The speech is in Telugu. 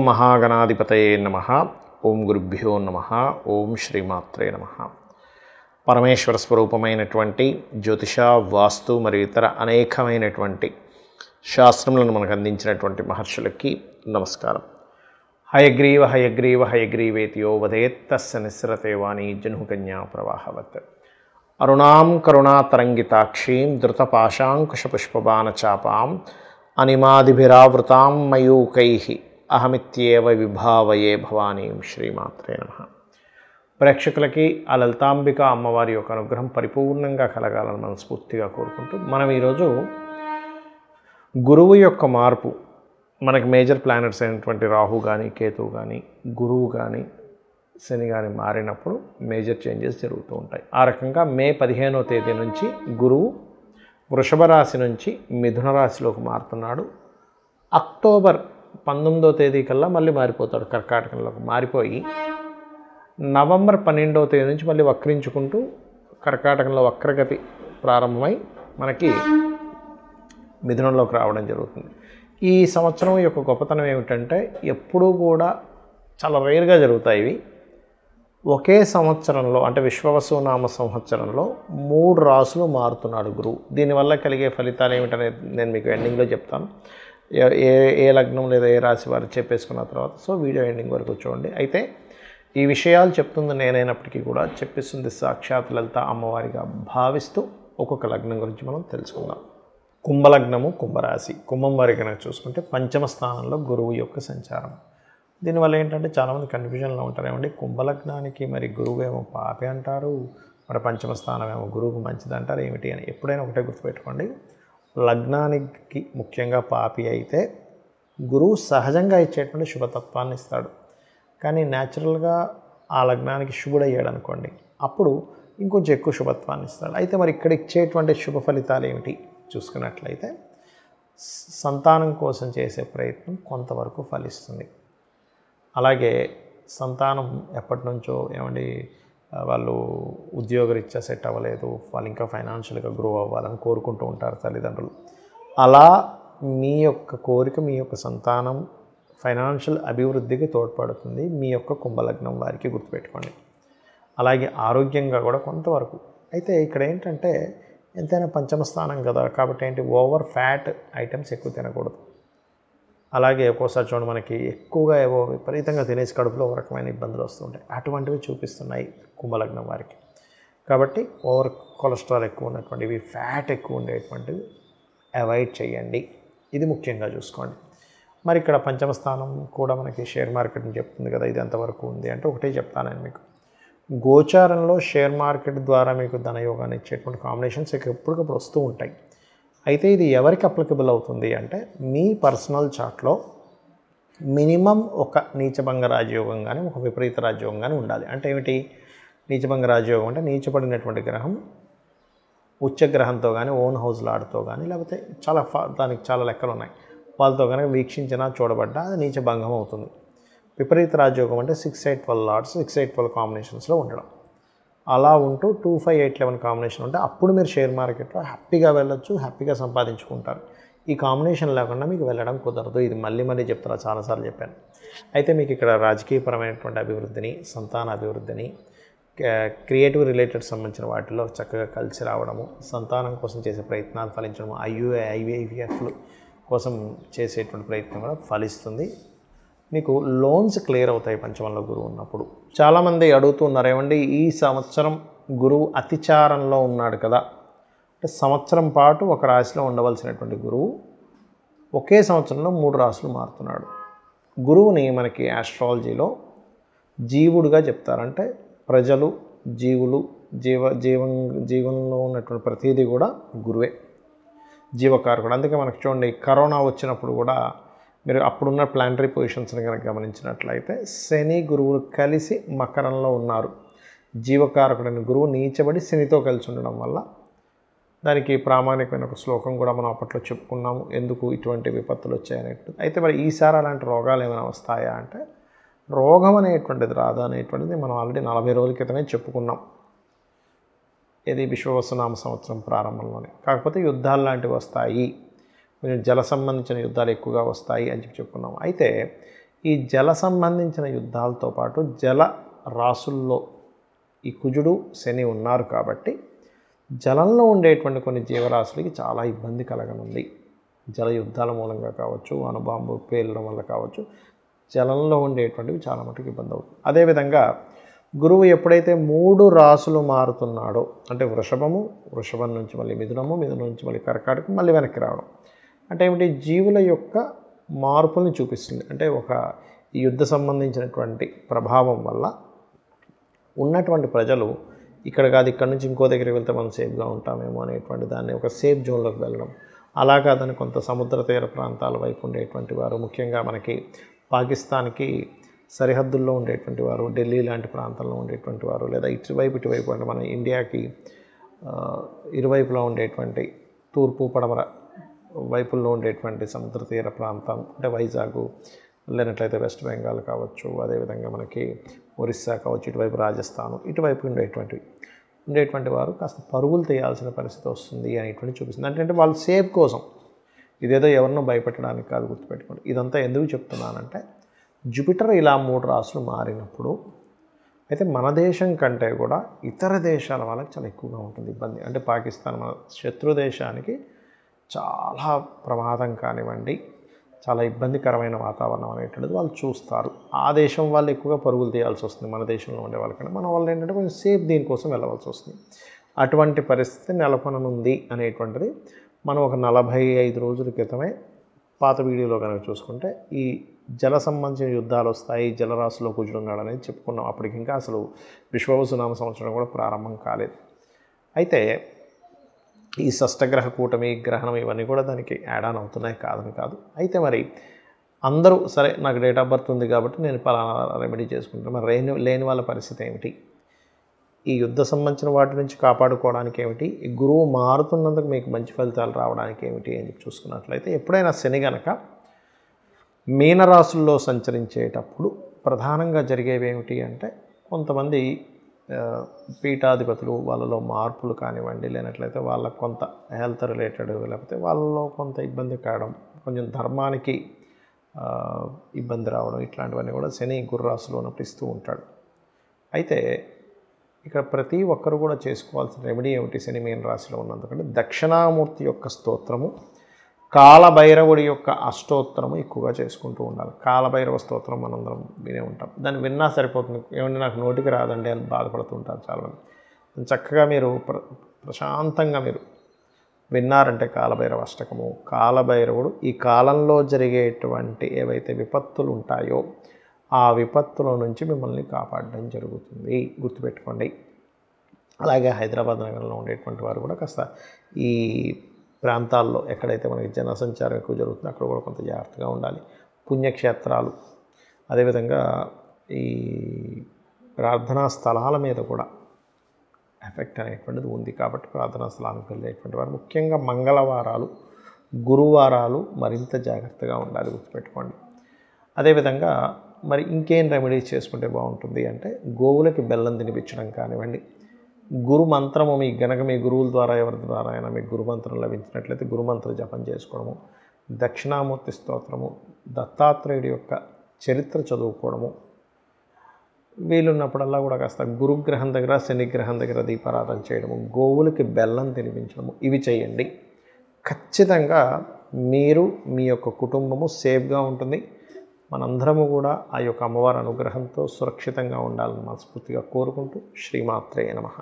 మహాగణాధిపతయే నమః. ఓం గురుభ్యో నమః. ఓం శ్రీమాత్రే నమః. పరమేశ్వర స్వరూపమైనటువంటి జ్యోతిష, వాస్తు మరియు ఇతర అనేకమైనటువంటి శాస్త్రములను మనకు అందించినటువంటి మహర్షులకి నమస్కారం. హయగ్రీవ హయగ్రీవ హయగ్రీవేతి యో వదేత్ తస్య నిస్సరతే వాణి జహ్నుకన్యా ప్రవాహవత్. అరుణాం కరుణాతరంగితాక్షీం ధృతపాశాంకుశపుష్పబాణచాపాం అనిమాదిభిరావృతాం మయూకైః అహమిత్యేవ విభావయే భవానీం. శ్రీమాత్రే నమః. ప్రేక్షకులకి ఆ లలితాంబిక అమ్మవారి యొక్క అనుగ్రహం పరిపూర్ణంగా కలగాలని మనస్ఫూర్తిగా కోరుకుంటూ మనం ఈరోజు గురువు యొక్క మార్పు, మనకి మేజర్ ప్లానెట్స్ అయినటువంటి రాహు కానీ, కేతు కానీ, గురువు కానీ, శని కానీ మారినప్పుడు మేజర్ చేంజెస్ జరుగుతూ ఉంటాయి. ఆ రకంగా మే 15వ తేదీ నుంచి గురువు వృషభ రాశి నుంచి మిథున రాశిలోకి మారుతున్నాడు. అక్టోబర్ 19వ తేదీ కల్లా మళ్ళీ మారిపోతాడు, కర్కాటకంలోకి మారిపోయి నవంబర్ 12వ తేదీ నుంచి మళ్ళీ వక్రించుకుంటూ కర్కాటకంలో వక్రగతి ప్రారంభమై మనకి మిథునంలోకి రావడం జరుగుతుంది. ఈ సంవత్సరం యొక్క గొప్పతనం ఏమిటంటే ఎప్పుడూ కూడా చాలా రేర్గా జరుగుతాయి ఇవి. ఒకే సంవత్సరంలో అంటే విశ్వవసునామ సంవత్సరంలో 3 రాసులు మారుతున్నాడు గురువు. దీనివల్ల కలిగే ఫలితాలు ఏమిటనేది నేను మీకు ఎండింగ్లో చెప్తాను. ఏ లగ్నం లేదా ఏ రాశి వారు చెప్పేసుకున్న తర్వాత సో వీడియో ఎండింగ్ వరకు చూడండి. అయితే ఈ విషయాలు చెప్తుంది నేనైనప్పటికీ కూడా చెప్పిస్తుంది సాక్షాత్ లలిత అమ్మవారిగా భావిస్తూ ఒక్కొక్క లగ్నం గురించి మనం తెలుసుకుందాం. కుంభలగ్నము, కుంభరాశి. కుంభం వారి కనుక చూసుకుంటే పంచమ స్థానంలో గురువు యొక్క సంచారం. దీనివల్ల ఏంటంటే చాలామంది కన్ఫ్యూజన్లో ఉంటారు. ఏమండి కుంభలగ్నానికి మరి గురువు ఏమో పాపి అంటారు, మరి పంచమ స్థానం ఏమో గురువుకు మంచిది అంటారు ఏమిటి అని. ఎప్పుడైనా ఒకటే గుర్తుపెట్టుకోండి, లగ్నానికి ముఖ్యంగా పాపి అయితే గురువు సహజంగా ఇచ్చేటువంటి శుభతత్వాన్ని ఇస్తాడు. కానీ న్యాచురల్గా ఆ లగ్నానికి శుభుడయ్యాడు అనుకోండి, అప్పుడు ఇంకొంచెం ఎక్కువ శుభత్వాన్ని ఇస్తాడు. అయితే మరి ఇక్కడ ఇచ్చేటువంటి శుభ ఫలితాలు ఏమిటి చూసుకున్నట్లయితే సంతానం కోసం చేసే ప్రయత్నం కొంతవరకు ఫలిస్తుంది. అలాగే సంతానం ఎప్పటి నుంచో ఏమండి వాళ్ళు ఉద్యోగరీత్యా సెట్ అవ్వలేదు, వాళ్ళు ఇంకా ఫైనాన్షియల్గా గ్రో అవ్వాలని కోరుకుంటూ ఉంటారు తల్లిదండ్రులు. అలా మీ యొక్క కోరిక, మీ యొక్క సంతానం ఫైనాన్షియల్ అభివృద్ధికి తోడ్పడుతుంది మీ యొక్క కుంభలగ్నం వారికి, గుర్తుపెట్టుకోండి. అలాగే ఆరోగ్యంగా కూడా కొంతవరకు. అయితే ఇక్కడ ఏంటంటే ఎంతైనా పంచమ స్థానం కదా, కాబట్టి ఏంటి ఓవర్ ఫ్యాట్ ఐటమ్స్ ఎక్కువ తినకూడదు. అలాగే ఒక్కోసారి చూడండి మనకి ఎక్కువగా ఏవో విపరీతంగా తినేసి కడుపులో ఒక రకమైన ఇబ్బందులు వస్తుంటాయి. అటువంటివి చూపిస్తున్నాయి కుంభలగ్నం వారికి. కాబట్టి ఓవర్ కొలెస్ట్రాల్ ఎక్కువ ఉన్నటువంటివి, ఫ్యాట్ ఎక్కువ ఉండేటువంటివి అవాయిడ్ చేయండి. ఇది ముఖ్యంగా చూసుకోండి. మరి ఇక్కడ పంచమ స్థానం కూడా మనకి షేర్ మార్కెట్ని చెప్తుంది కదా, ఇది ఎంతవరకు ఉంది అంటే ఒకటే చెప్తాను నేను మీకు. గోచారంలో షేర్ మార్కెట్ ద్వారా మీకు ధనయోగాన్ని ఇచ్చేటువంటి కాంబినేషన్స్ ఎప్పటికప్పుడు వస్తూ ఉంటాయి. అయితే ఇది ఎవరికి అప్లికబుల్ అవుతుంది అంటే మీ పర్సనల్ చార్ట్లో మినిమం ఒక నీచభంగ రాజయోగం కానీ ఒక విపరీత రాజయోగం కానీ ఉండాలి. అంటే ఏమిటి నీచభంగ రాజయోగం అంటే నీచపడినటువంటి గ్రహం ఉచ్చగ్రహంతో కానీ, ఓన్ హౌస్ లాడ్తో కానీ, లేకపోతే దానికి చాలా లెక్కలు ఉన్నాయి, వాళ్ళతో కనుక వీక్షించినా చూడబడ్డా అది నీచభంగం అవుతుంది. విపరీత రాజయోగం అంటే 6, 8, 12 లార్డ్స్ 6, 8, 12 కాంబినేషన్స్లో ఉండడం. అలా ఉంటూ 2, 5, 8, 11 కాంబినేషన్ ఉంటే అప్పుడు మీరు షేర్ మార్కెట్లో హ్యాపీగా వెళ్ళొచ్చు, హ్యాపీగా సంపాదించుకుంటారు. ఈ కాంబినేషన్ లేకుండా మీకు వెళ్ళడం కుదరదు. ఇది మళ్ళీ చెప్తారా, చాలాసార్లు చెప్పాను. అయితే మీకు ఇక్కడ రాజకీయపరమైనటువంటి అభివృద్ధిని, సంతాన అభివృద్ధిని, క్రియేటివ్ రిలేటెడ్ సంబంధించిన వాటిలో చక్కగా కలిసి రావడము, సంతానం కోసం చేసే ప్రయత్నాలు ఫలించడము, IVF కోసం చేసేటువంటి ప్రయత్నం కూడా ఫలిస్తుంది. మీకు లోన్స్ క్లియర్ అవుతాయి పంచమంలో గురువు ఉన్నప్పుడు. చాలామంది అడుగుతున్నారు, ఏమండి ఈ సంవత్సరం గురువు అతిచారంలో ఉన్నాడు కదా, అంటే సంవత్సరం పాటు ఒక రాశిలో ఉండవలసినటువంటి గురువు ఒకే సంవత్సరంలో 3 రాశులు మారుతున్నాడు. గురువుని మనకి ఆస్ట్రాలజీలో జీవుడుగా చెప్తారంటే ప్రజలు, జీవులు, జీవంలో ఉన్నటువంటి ప్రతిదీ కూడా గురువే, జీవకారకుడు. అందుకే మనకు చూడండి కరోనా వచ్చినప్పుడు కూడా మీరు అప్పుడున్న ప్లానటరీ పొజిషన్స్ని కనుక గమనించినట్లయితే శని గురువులు కలిసి మకరంలో ఉన్నారు. జీవకారకుడైన గురువు నీచబడి శనితో కలిసి ఉండడం వల్ల దానికి ప్రామాణికమైన ఒక శ్లోకం కూడా మనం అప్పట్లో చెప్పుకున్నాము, ఎందుకు ఇటువంటి విపత్తులు వచ్చాయనేట్టు. అయితే మరి ఈసారి అలాంటి రోగాలు ఏమైనా వస్తాయా అంటే రోగం అనేటువంటిది రాదా అనేటువంటిది మనం ఆల్రెడీ 40 రోజుల క్రితమే చెప్పుకున్నాం. ఇది విశ్వవసునామ సంవత్సరం ప్రారంభంలోనే. కాకపోతే యుద్ధాలు లాంటివి వస్తాయి, కొంచెం జల సంబంధించిన యుద్ధాలు ఎక్కువగా వస్తాయి అని చెప్పుకున్నాం. అయితే ఈ జల సంబంధించిన యుద్ధాలతో పాటు జల రాసుల్లో ఈ కుజుడు శని ఉన్నారు కాబట్టి జలంలో ఉండేటువంటి కొన్ని జీవరాశులకి చాలా ఇబ్బంది కలగనుంది. జల యుద్ధాల మూలంగా కావచ్చు, అణుబాంబు పేలడం వల్ల కావచ్చు, జలంలో ఉండేటువంటివి చాలా మటుకు ఇబ్బంది అవుతుంది. అదేవిధంగా గురువు ఎప్పుడైతే 3 రాసులు మారుతున్నాడో, అంటే వృషభం నుంచి మళ్ళీ మిథునం నుంచి మళ్ళీ కర్కాటకం, మళ్ళీ వెనక్కి రావడం అంటే ఏమిటి, జీవుల యొక్క మార్పుల్ని చూపిస్తుంది. అంటే ఒక ఈ యుద్ధ సంబంధించినటువంటి ప్రభావం వల్ల ఉన్నటువంటి ప్రజలు ఇక్కడ కాదు ఇక్కడ నుంచి ఇంకో దగ్గరికి వెళ్తే మనం సేఫ్గా ఉంటామేమో అనేటువంటి దాన్ని ఒక సేఫ్ జోన్లోకి వెళ్ళడం, అలా కాదని కొంత సముద్ర తీర ప్రాంతాల వైపు ఉండేటువంటి వారు, ముఖ్యంగా మనకి పాకిస్తాన్కి సరిహద్దుల్లో ఉండేటువంటి వారు, ఢిల్లీ లాంటి ప్రాంతాల్లో ఉండేటువంటి వారు, లేదా ఇటువైపు అంటే మన ఇండియాకి ఇరువైపులా ఉండేటువంటి తూర్పు పడమర వైపుల్లో ఉండేటువంటి సముద్ర తీర ప్రాంతం అంటే వైజాగ్, లేనట్లయితే వెస్ట్ బెంగాల్ కావచ్చు, అదేవిధంగా మనకి ఒరిస్సా కావచ్చు, ఇటువైపు రాజస్థాన్, ఇటువైపు ఉండేటువంటి వారు కాస్త పరుగులు తీయాల్సిన పరిస్థితి వస్తుంది అనేటువంటి చూపిస్తుంది. అంటే వాళ్ళ సేఫ్ కోసం, ఇదేదో ఎవరినో భయపెట్టడానికి కాదు, గుర్తుపెట్టుకోండి. ఇదంతా ఎందుకు చెప్తున్నానంటే జూపిటర్ ఇలా 3 రాసులు మారినప్పుడు అయితే మన దేశం కంటే కూడా ఇతర దేశాల వాళ్ళకి చాలా ఎక్కువగా ఉంటుంది ఇబ్బంది. అంటే పాకిస్తాన్ మన శత్రు దేశానికి చాలా ప్రమాదం కానివ్వండి, చాలా ఇబ్బందికరమైన వాతావరణం అనేటువంటిది వాళ్ళు చూస్తారు. ఆ దేశం వాళ్ళు ఎక్కువగా పరుగులు తీయాల్సి వస్తుంది మన దేశంలో ఉండే వాళ్ళకంటే. మన వాళ్ళు ఏంటంటే కొంచెం సేఫ్ దీనికోసం వెళ్ళవలసి వస్తుంది. అటువంటి పరిస్థితి నెలకొననుంది అనేటువంటిది మనం ఒక 45 రోజుల క్రితమే పాత వీడియోలో కనుక చూసుకుంటే ఈ జల సంబంధించిన యుద్ధాలు వస్తాయి, జలరాశిలో కుజుడున్నాడు అనేది చెప్పుకున్నాం. అప్పటికి ఇంకా అసలు విశ్వవసునామ సంవత్సరం కూడా ప్రారంభం కాలేదు. అయితే ఈ షష్టగ్రహ కూటమి, గ్రహణం ఇవన్నీ కూడా దానికి యాడ్ ఆన్ అవుతున్నాయి, కాదని కాదు. అయితే మరి అందరూ సరే నాకు డేట్ ఆఫ్ బర్త్ ఉంది కాబట్టి నేను పలానా రెమెడీ చేసుకుంటాను, మరి లేని వాళ్ళ పరిస్థితి ఏమిటి, ఈ యుద్ధ సంబంధించిన వాటి నుంచి కాపాడుకోవడానికి ఏమిటి, ఈ గురువు మారుతున్నందుకు మీకు మంచి ఫలితాలు రావడానికి ఏమిటి అని చూసుకున్నట్లయితే, ఎప్పుడైనా శని గనక మీనరాశుల్లో సంచరించేటప్పుడు ప్రధానంగా జరిగేవి ఏమిటి అంటే కొంతమంది పీఠాధిపతులు వాళ్ళలో మార్పులు కానివ్వండి, లేనట్లయితే వాళ్ళకు కొంత హెల్త్ రిలేటెడ్, లేకపోతే వాళ్ళలో కొంత ఇబ్బంది కావడం, కొంచెం ధర్మానికి ఇబ్బంది రావడం, ఇట్లాంటివన్నీ కూడా శని గుర్రాసులో ఉన్నప్పుడు ఇస్తూ ఉంటాడు. అయితే ఇక్కడ ప్రతి ఒక్కరు కూడా చేసుకోవాల్సిన రెమెడీ ఏమిటి శని మీన రాశిలో ఉన్నందుకంటే దక్షిణామూర్తి యొక్క స్తోత్రము, కాలభైరవుడి యొక్క అష్టోత్తరము ఎక్కువగా చేసుకుంటూ ఉండాలి. కాలభైరవ స్తోత్రం మనందరం వినే ఉంటాం, దాన్ని విన్నా సరిపోతుంది. ఏమంటే నాకు నోటికి రాదండి అని బాధపడుతూ ఉంటారు చాలామంది. చక్కగా మీరు ప్రశాంతంగా మీరు విన్నారంటే కాలభైరవ అష్టకము, కాలభైరవుడు ఈ కాలంలో జరిగేటువంటి ఏవైతే విపత్తులు ఉంటాయో ఆ విపత్తుల నుంచి మిమ్మల్ని కాపాడడం జరుగుతుంది, గుర్తుపెట్టుకోండి. అలాగే హైదరాబాద్ నగరంలో ఉండేటువంటి వారు కూడా కాస్త ఈ ప్రాంతాల్లో ఎక్కడైతే మనకి జనసంచారం ఎక్కువ జరుగుతుందో అక్కడ కూడా కొంత జాగ్రత్తగా ఉండాలి. పుణ్యక్షేత్రాలు, అదేవిధంగా ఈ ప్రార్థనా స్థలాల మీద కూడా ఎఫెక్ట్ అనేటువంటిది ఉంది కాబట్టి ప్రార్థనా స్థలానికి వెళ్ళేటువంటి వారు ముఖ్యంగా మంగళవారాలు, గురువారాలు మరింత జాగ్రత్తగా ఉండాలి, గుర్తుపెట్టుకోండి. అదేవిధంగా మరి ఇంకేం రెమెడీస్ చేసుకుంటే బాగుంటుంది అంటే గోవులకి బెల్లం తినిపించడం కానివ్వండి, గురు మంత్రము మీకు గనక మీ గురువుల ద్వారా ఎవరి ద్వారా అయినా మీకు గురుమంత్రం లభించినట్లయితే గురుమంత్ర జపం చేసుకోవడము, దక్షిణామూర్తి స్తోత్రము, దత్తాత్రేయుడి యొక్క చరిత్ర చదువుకోవడము, వీలున్నప్పుడల్లా కూడా కాస్త గురుగ్రహం దగ్గర శనిగ్రహం దగ్గర దీపారాధన చేయడము, గోవులకి బెల్లం తినిపించడము, ఇవి చేయండి. ఖచ్చితంగా మీరు మీ యొక్క కుటుంబము సేఫ్గా ఉంటుంది. మనందరము కూడా ఆ యొక్క అమ్మవారి అనుగ్రహంతో సురక్షితంగా ఉండాలని మనస్ఫూర్తిగా కోరుకుంటూ శ్రీమాత్రే నమః.